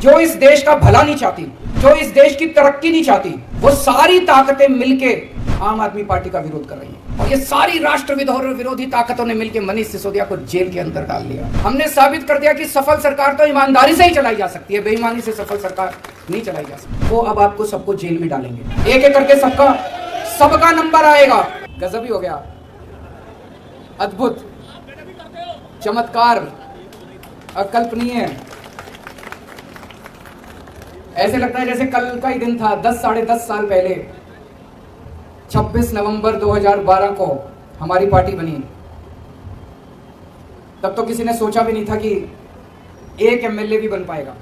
जो इस देश का भला नहीं चाहती, जो इस देश की तरक्की नहीं चाहती, वो सारी ताकतें मिलके आम आदमी पार्टी का विरोध कर रही हैं। और ये सारी राष्ट्र विरोधी ताकतों ने मिलकर मनीष सिसोदिया को जेल के अंदर डाल दिया। हमने साबित कर दिया कि सफल सरकार तो ईमानदारी से ही चलाई जा सकती है, बेईमानी से सफल सरकार नहीं चलाई जा सकती। वो अब आपको सबको जेल में डालेंगे, एक एक करके सबका नंबर आएगा। गजब ही हो गया, अद्भुत, चमत्कार, अकल्पनीय। ऐसे लगता है जैसे कल का ही दिन था। 10 साढ़े 10 साल पहले 26 नवंबर 2012 को हमारी पार्टी बनी। तब तो किसी ने सोचा भी नहीं था कि एक एमएलए भी बन पाएगा,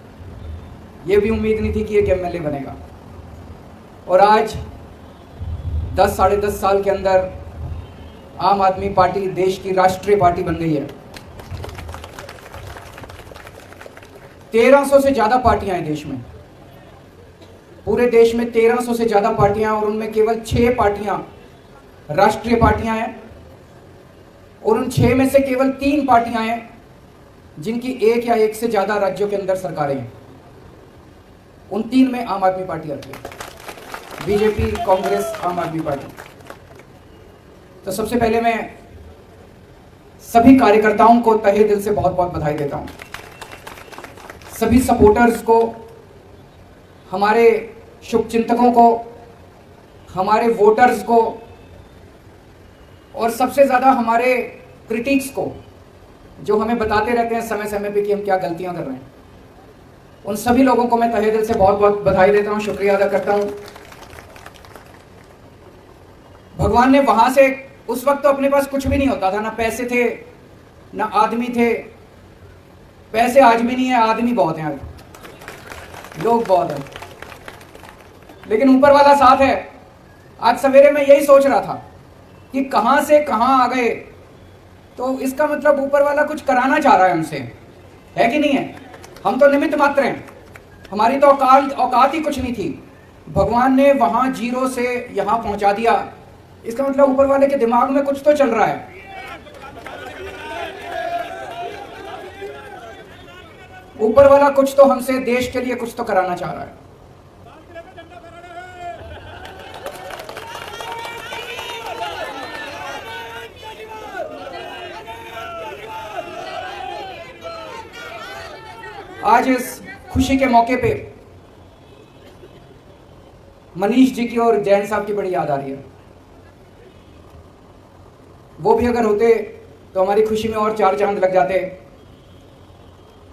यह भी उम्मीद नहीं थी कि एक एमएलए बनेगा। और आज 10 साढ़े 10 साल के अंदर आम आदमी पार्टी देश की राष्ट्रीय पार्टी बन गई है। 1300 से ज्यादा पार्टियां हैं देश में, पूरे देश में 1300 से ज्यादा पार्टियां, और उनमें केवल 6 पार्टियां राष्ट्रीय पार्टियां हैं। और उन 6 में से केवल 3 पार्टियां हैं जिनकी एक या एक से ज्यादा राज्यों के अंदर सरकारें हैं। उन 3 में आम आदमी पार्टी आती है, बीजेपी, कांग्रेस, आम आदमी पार्टी। तो सबसे पहले मैं सभी कार्यकर्ताओं को तहे दिल से बहुत बहुत बधाई देता हूं, सभी सपोर्टर्स को, हमारे शुभचिंतकों को, हमारे वोटर्स को, और सबसे ज्यादा हमारे क्रिटिक्स को, जो हमें बताते रहते हैं समय समय पे कि हम क्या गलतियां कर रहे हैं। उन सभी लोगों को मैं तहे दिल से बहुत बहुत बधाई देता हूं, शुक्रिया अदा करता हूं। भगवान ने वहां से, उस वक्त तो अपने पास कुछ भी नहीं होता था, ना पैसे थे ना आदमी थे। पैसे आज भी नहीं है, आदमी बहुत हैं, लोग बहुत हैं, लेकिन ऊपर वाला साथ है। आज सवेरे मैं यही सोच रहा था कि कहां से कहां आ गए, तो इसका मतलब ऊपर वाला कुछ कराना चाह रहा है हमसे, है कि नहीं है? हम तो निमित्त मात्र हैं, हमारी तो औकात ही कुछ नहीं थी। भगवान ने वहां जीरो से यहां पहुंचा दिया, इसका मतलब ऊपर वाले के दिमाग में कुछ तो चल रहा है। ऊपर वाला कुछ तो हमसे, देश के लिए कुछ तो कराना चाह रहा है। आज इस खुशी के मौके पे मनीष जी की और जैन साहब की बड़ी याद आ रही है। वो भी अगर होते तो हमारी खुशी में और 4 चांद लग जाते।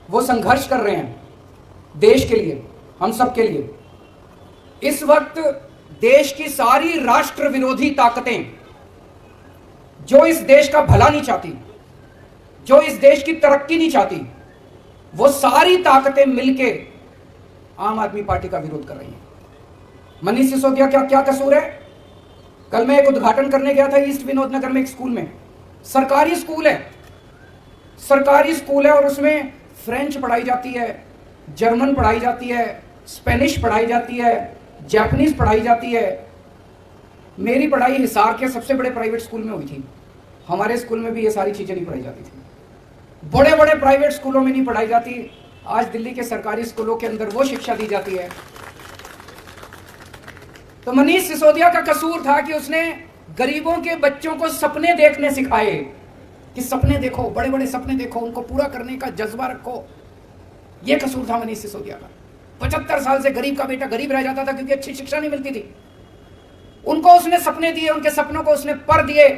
वो संघर्ष कर रहे हैं देश के लिए, हम सब के लिए। इस वक्त देश की सारी राष्ट्र विरोधी ताकतें, जो इस देश का भला नहीं चाहती, जो इस देश की तरक्की नहीं चाहती, वो सारी ताकतें मिलके आम आदमी पार्टी का विरोध कर रही हैं। मनीष सिसोदिया का क्या कसूर है? कल मैं एक उद्घाटन करने गया था ईस्ट विनोद नगर में, एक स्कूल में, सरकारी स्कूल है, सरकारी स्कूल है, और उसमें फ्रेंच पढ़ाई जाती है, जर्मन पढ़ाई जाती है, स्पेनिश पढ़ाई जाती है, जापानीज पढ़ाई जाती है। मेरी पढ़ाई हिसार के सबसे बड़े प्राइवेट स्कूल में हुई थी। हमारे स्कूल में भी ये सारी चीजें नहीं पढ़ाई जाती थी, बड़े बड़े प्राइवेट स्कूलों में नहीं पढ़ाई जाती। आज दिल्ली के सरकारी स्कूलों के अंदर वो शिक्षा दी जाती है। तो मनीष सिसोदिया का कसूर था कि उसने गरीबों के बच्चों को सपने देखने सिखाए, कि सपने देखो, बड़े बड़े सपने देखो, उनको पूरा करने का जज्बा रखो। यह कसूर था मनीष सिसोदिया का। 75 साल से गरीब का बेटा गरीब रह जाता था क्योंकि अच्छी शिक्षा नहीं मिलती थी। उनको उसने सपने दिए, उनके सपनों को उसने पर दिए,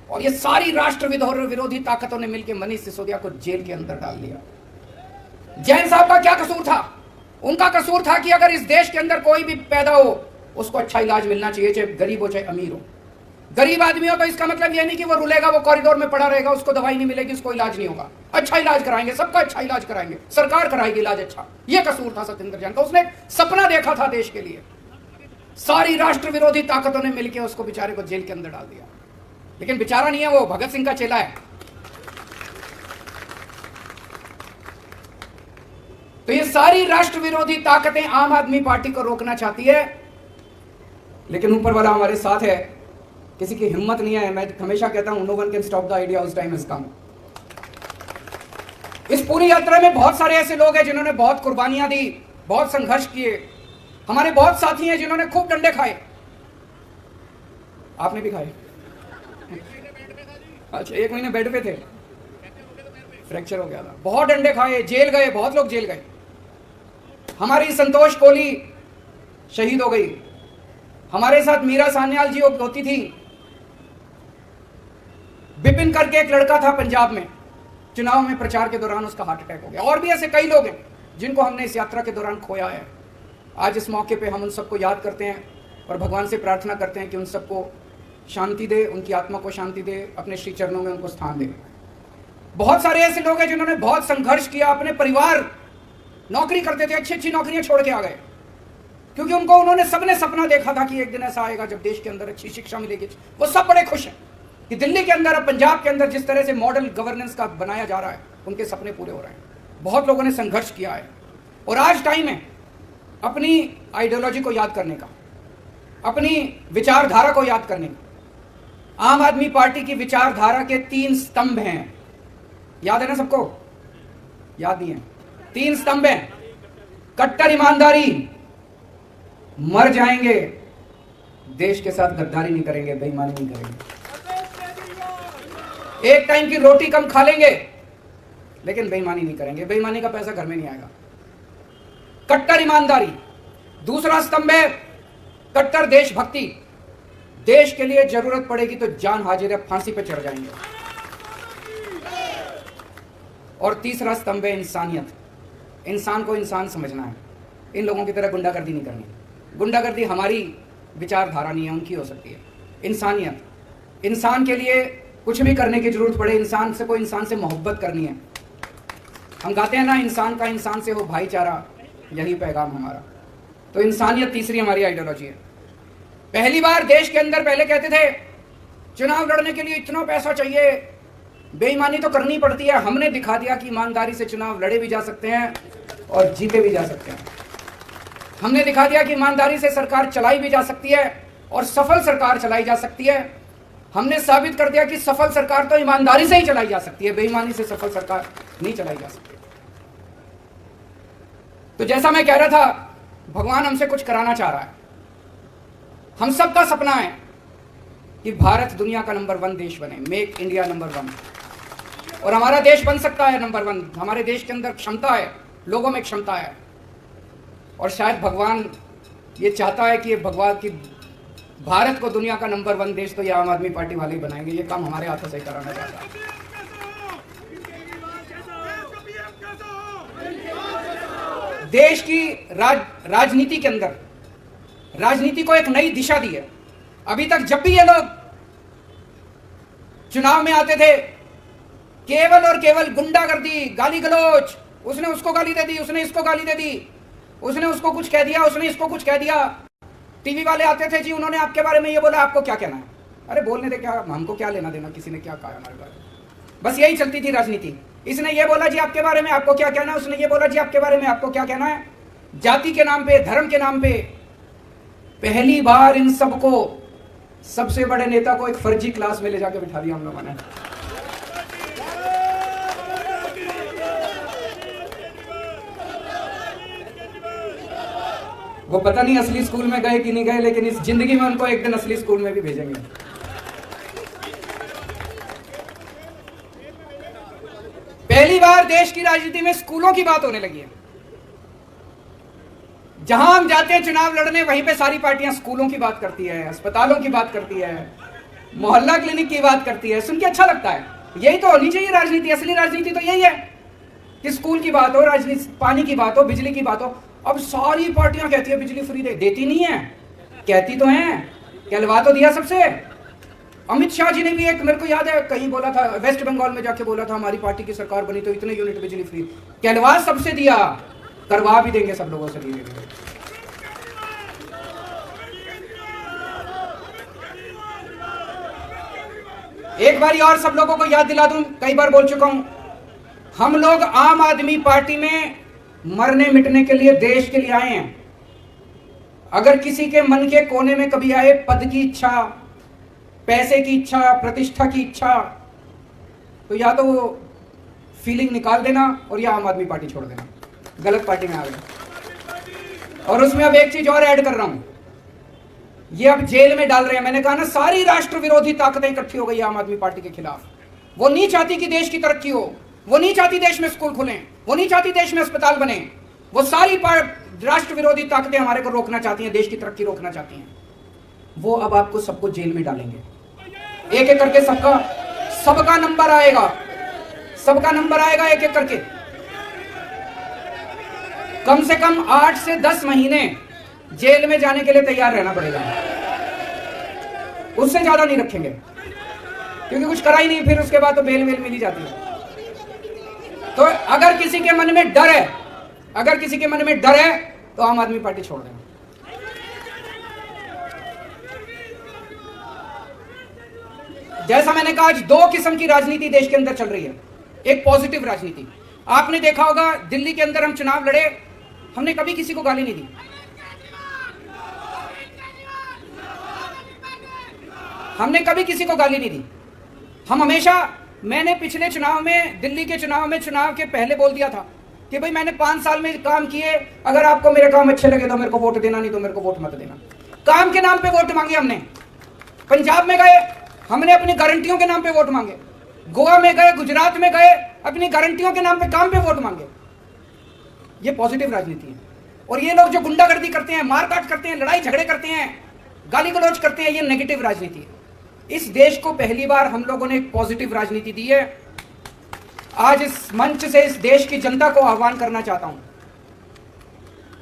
और ये सारी राष्ट्र विरोधी ताकतों ने मिलकर मनीष सिसोदिया को जेल के अंदर डाल दिया। जैन साहब का क्या कसूर था? उनका कसूर था कि अगर इस देश के अंदर कोई भी पैदा हो, उसको अच्छा इलाज मिलना चाहिए, चाहे गरीब हो चाहे अमीर हो। गरीब आदमी हो तो इसका मतलब यह नहीं कि वो रुलेगा, वो कॉरिडोर में पड़ा रहेगा, उसको दवाई नहीं मिलेगी, उसको इलाज नहीं होगा। अच्छा इलाज कराएंगे, सबका अच्छा इलाज कराएंगे, सरकार कराएगी इलाज अच्छा। यह कसूर था सत्येंद्र जैन का। उसने सपना देखा था देश के लिए। सारी राष्ट्र विरोधी ताकतों ने मिलकर उसको बेचारे को जेल के अंदर डाल दिया। लेकिन बेचारा नहीं है, वो भगत सिंह का चेला है। तो ये सारी राष्ट्र विरोधी ताकतें आम आदमी पार्टी को रोकना चाहती है, लेकिन ऊपर वाला हमारे साथ है। किसी की हिम्मत नहीं है। मैं हमेशा कहता हूं, no one can stop the idea उस टाइम इज कम। इस पूरी यात्रा में बहुत सारे ऐसे लोग हैं जिन्होंने बहुत कुर्बानियां दी, बहुत संघर्ष किए। हमारे बहुत साथी हैं जिन्होंने खूब डंडे खाए। आपने भी खाए? अच्छा, 1 महीने बेड पे थे, फ्रैक्चर हो गया था, बहुत डंडे खाए, जेल गए, बहुत लोग जेल गए। हमारी संतोष कोहली शहीद हो गई। हमारे साथ मीरा सान्याल जी होती थी। बिपिन करके एक लड़का था पंजाब में, चुनाव में प्रचार के दौरान उसका हार्ट अटैक हो गया। और भी ऐसे कई लोग हैं जिनको हमने इस यात्रा के दौरान खोया है। आज इस मौके पे हम उन सबको याद करते हैं और भगवान से प्रार्थना करते हैं कि उन सबको शांति दे, उनकी आत्मा को शांति दे, अपने श्री चरणों में उनको स्थान दे। बहुत सारे ऐसे लोग हैं जिन्होंने बहुत संघर्ष किया। अपने परिवार नौकरी करते थे, अच्छी अच्छी नौकरियां छोड़ के आ गए, क्योंकि उन्होंने सबने सपना देखा था कि एक दिन ऐसा आएगा जब देश के अंदर अच्छी शिक्षा मिलेगी। वो सब बड़े खुश हैं कि दिल्ली के अंदर, अब पंजाब के अंदर जिस तरह से मॉडल गवर्नेंस का बनाया जा रहा है, उनके सपने पूरे हो रहे हैं। बहुत लोगों ने संघर्ष किया है और आज टाइम है अपनी आइडियोलॉजी को याद करने का, अपनी विचारधारा को याद करने का। आम आदमी पार्टी की विचारधारा के 3 स्तंभ हैं। याद है ना सबको? याद नहीं है? 3 स्तंभ हैं। कट्टर ईमानदारी, मर जाएंगे देश के साथ गद्दारी नहीं करेंगे, बेईमानी नहीं करेंगे। एक टाइम की रोटी कम खा लेंगे लेकिन बेईमानी नहीं करेंगे, बेईमानी का पैसा घर में नहीं आएगा। कट्टर ईमानदारी। दूसरा स्तंभ है कट्टर देशभक्ति। देश के लिए जरूरत पड़ेगी तो जान हाजिर है, फांसी पे चढ़ जाएंगे। और तीसरा स्तंभ है इंसानियत। इंसान को इंसान समझना है। इन लोगों की तरह गुंडागर्दी नहीं करनी। गुंडागर्दी हमारी विचारधारा नहीं है, उनकी हो सकती है। इंसानियत, इंसान के लिए कुछ भी करने की जरूरत पड़े, इंसान से कोई इंसान से मोहब्बत करनी है। हम गाते हैं ना, इंसान का इंसान से हो भाईचारा, यही पैगाम हमारा। तो इंसानियत तीसरी हमारी आइडियोलॉजी है। पहली बार देश के अंदर पहले कहते थे चुनाव लड़ने के लिए इतना पैसा चाहिए, बेईमानी तो करनी पड़ती है। हमने दिखा दिया कि ईमानदारी से चुनाव लड़े भी जा सकते हैं और जीते भी जा सकते हैं। हमने दिखा दिया कि ईमानदारी से सरकार चलाई भी जा सकती है और सफल सरकार चलाई जा सकती है। हमने साबित कर दिया कि सफल सरकार तो ईमानदारी से ही चलाई जा सकती है, बेईमानी से सफल सरकार नहीं चलाई जा सकती। तो जैसा मैं कह रहा था, भगवान हमसे कुछ कराना चाह रहा है। हम सबका सपना है कि भारत दुनिया का नंबर 1 देश बने, मेक इंडिया नंबर 1। और हमारा देश बन सकता है नंबर 1। हमारे देश के अंदर क्षमता है, लोगों में क्षमता है। और शायद भगवान ये चाहता है कि ये भगवान की भारत को दुनिया का नंबर 1 देश तो ये आम आदमी पार्टी वाले ही बनाएंगे। ये काम हमारे हाथों से कराना चाहता है। देश की राजनीति के अंदर राजनीति को एक नई दिशा दी है। अभी तक जब भी ये लोग चुनाव में आते थे, केवल और केवल गुंडागर्दी, गाली गलौज, उसने उसको गाली दे दी, उसने इसको गाली दे दी, उसने उसको कुछ कह दिया, उसने इसको कुछ कह दिया। टीवी वाले आते थे, जी उन्होंने आपके बारे में ये बोला, आपको क्या कहना है? अरे बोलने दे, क्या हमको क्या लेना देना किसी ने क्या कहा हमारे बारे में। बस यही चलती थी राजनीति। इसने ये बोला जी आपके बारे में, आपको क्या कहना है? उसने ये बोला जी आपके बारे में, आपको क्या कहना है? जाति के नाम पे, धर्म के नाम पे पहली बार इन सबको, सबसे बड़े नेता को एक फर्जी क्लास में ले जाके बिठा दिया हम लोगों ने। वो पता नहीं असली स्कूल में गए कि नहीं गए, लेकिन इस जिंदगी में उनको एक दिन असली स्कूल में भी भेजेंगे। पहली बार देश की राजनीति में स्कूलों की बात होने लगी है। जहां हम जाते हैं चुनाव लड़ने, वहीं पे सारी पार्टियां स्कूलों की बात करती है, अस्पतालों की बात करती है, मोहल्ला क्लिनिक की बात करती है। सुन के अच्छा लगता है। यही तो होनी चाहिए राजनीति। असली राजनीति तो यही है कि स्कूल की बात हो, राजनीति, पानी की बात हो, बिजली की बात हो। अब सारी पार्टियां कहती है बिजली फ्री देती नहीं है, कहती तो हैं, कहलवा तो दिया सबसे। अमित शाह जी ने भी एक, मेरे को याद है कहीं बोला था, वेस्ट बंगाल में जाके बोला था हमारी पार्टी की सरकार बनी तो इतने यूनिट बिजली फ्री, कहलवा सबसे दिया, करवा भी देंगे सब लोगों से धीरे-धीरे। एक बारी और सब लोगों को याद दिला दूं, कई बार बोल चुका हूं, हम लोग आम आदमी पार्टी में मरने मिटने के लिए, देश के लिए आए हैं। अगर किसी के मन के कोने में कभी आए पद की इच्छा, पैसे की इच्छा, प्रतिष्ठा की इच्छा, तो या तो वो फीलिंग निकाल देना और ये आम आदमी पार्टी छोड़ देना, गलत पार्टी में आ गए। और उसमें अब एक चीज और ऐड कर रहा हूं, ये अब जेल में डाल रहे हैं। मैंने कहा ना, सारी राष्ट्र विरोधी ताकतें इकट्ठी हो गई आम आदमी पार्टी के खिलाफ। वो नहीं चाहती कि देश की तरक्की हो, वो नहीं चाहती देश में स्कूल खुलें, वो नहीं चाहती देश में अस्पताल बने। वो सारी राष्ट्र विरोधी ताकतें हमारे को रोकना चाहती हैं, देश की तरक्की रोकना चाहती हैं। वो अब आपको सबको जेल में डालेंगे, एक एक करके सबका नंबर आएगा, सबका नंबर आएगा एक एक करके। कम से कम 8 से 10 महीने जेल में जाने के लिए तैयार रहना पड़ेगा, उससे ज्यादा नहीं रखेंगे, क्योंकि कुछ करा ही नहीं, फिर उसके बाद तो बेल मिल ही जाती है। तो अगर किसी के मन में डर है, अगर किसी के मन में डर है तो आम आदमी पार्टी छोड़ देना। जैसा मैंने कहा, आज 2 किस्म की राजनीति देश के अंदर चल रही है। एक पॉजिटिव राजनीति, आपने देखा होगा दिल्ली के अंदर हम चुनाव लड़े, हमने कभी किसी को गाली नहीं दी, हमने कभी किसी को गाली नहीं दी। हम हमेशा, मैंने पिछले चुनाव में, दिल्ली के चुनाव के पहले बोल दिया था कि भाई मैंने 5 साल में काम किए, अगर आपको मेरे काम अच्छे लगे तो मेरे को वोट देना, नहीं तो मेरे को वोट मत देना। काम के नाम पे वोट मांगे हमने। पंजाब में गए, हमने अपनी गारंटियों के नाम पे वोट मांगे। गोवा में गए, गुजरात में गए, अपनी गारंटियों के नाम पे काम पे वोट मांगे। ये पॉजिटिव राजनीति है। और ये लोग जो गुंडागर्दी करते हैं, मारकाट करते हैं, लड़ाई झगड़े करते हैं, गाली गलौज करते हैं, ये नेगेटिव राजनीति है। इस देश को पहली बार हम लोगों ने एक पॉजिटिव राजनीति दी है। आज इस मंच से इस देश की जनता को आह्वान करना चाहता हूं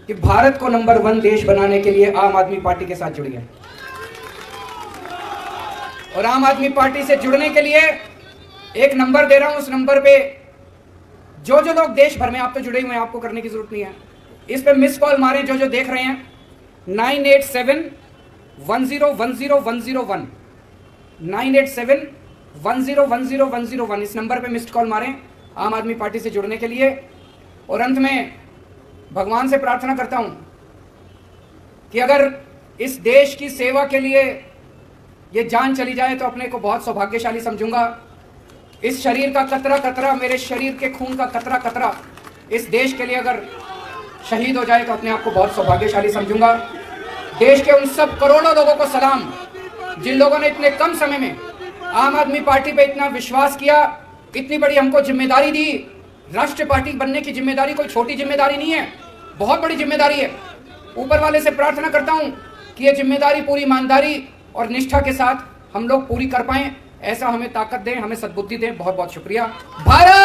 कि भारत को नंबर 1 देश बनाने के लिए आम आदमी पार्टी के साथ जुड़िए। और आम आदमी पार्टी से जुड़ने के लिए एक नंबर दे रहा हूं, उस नंबर पे जो लोग देश भर में, आप तो जुड़े हुए हैं, आपको करने की जरूरत नहीं है, इस पे मिस कॉल मारें जो देख रहे हैं। 987-1010-101 987-1010-101 इस नंबर पे मिस्ड कॉल मारें आम आदमी पार्टी से जुड़ने के लिए। और अंत में भगवान से प्रार्थना करता हूं कि अगर इस देश की सेवा के लिए ये जान चली जाए तो अपने को बहुत सौभाग्यशाली समझूंगा। इस शरीर का कतरा कतरा, मेरे शरीर के खून का कतरा कतरा इस देश के लिए अगर शहीद हो जाए तो अपने आप को बहुत सौभाग्यशाली समझूंगा। देश के उन सब करोड़ों लोगों को सलाम जिन लोगों ने इतने कम समय में आम आदमी पार्टी पे इतना विश्वास किया, इतनी बड़ी हमको जिम्मेदारी दी। राष्ट्रीय पार्टी बनने की जिम्मेदारी कोई छोटी जिम्मेदारी नहीं है, बहुत बड़ी जिम्मेदारी है। ऊपर वाले से प्रार्थना करता हूं कि ये जिम्मेदारी पूरी ईमानदारी और निष्ठा के साथ हम लोग पूरी कर पाएं, ऐसा हमें ताकत दें, हमें सद्बुद्धि दें। बहुत बहुत शुक्रिया। भारत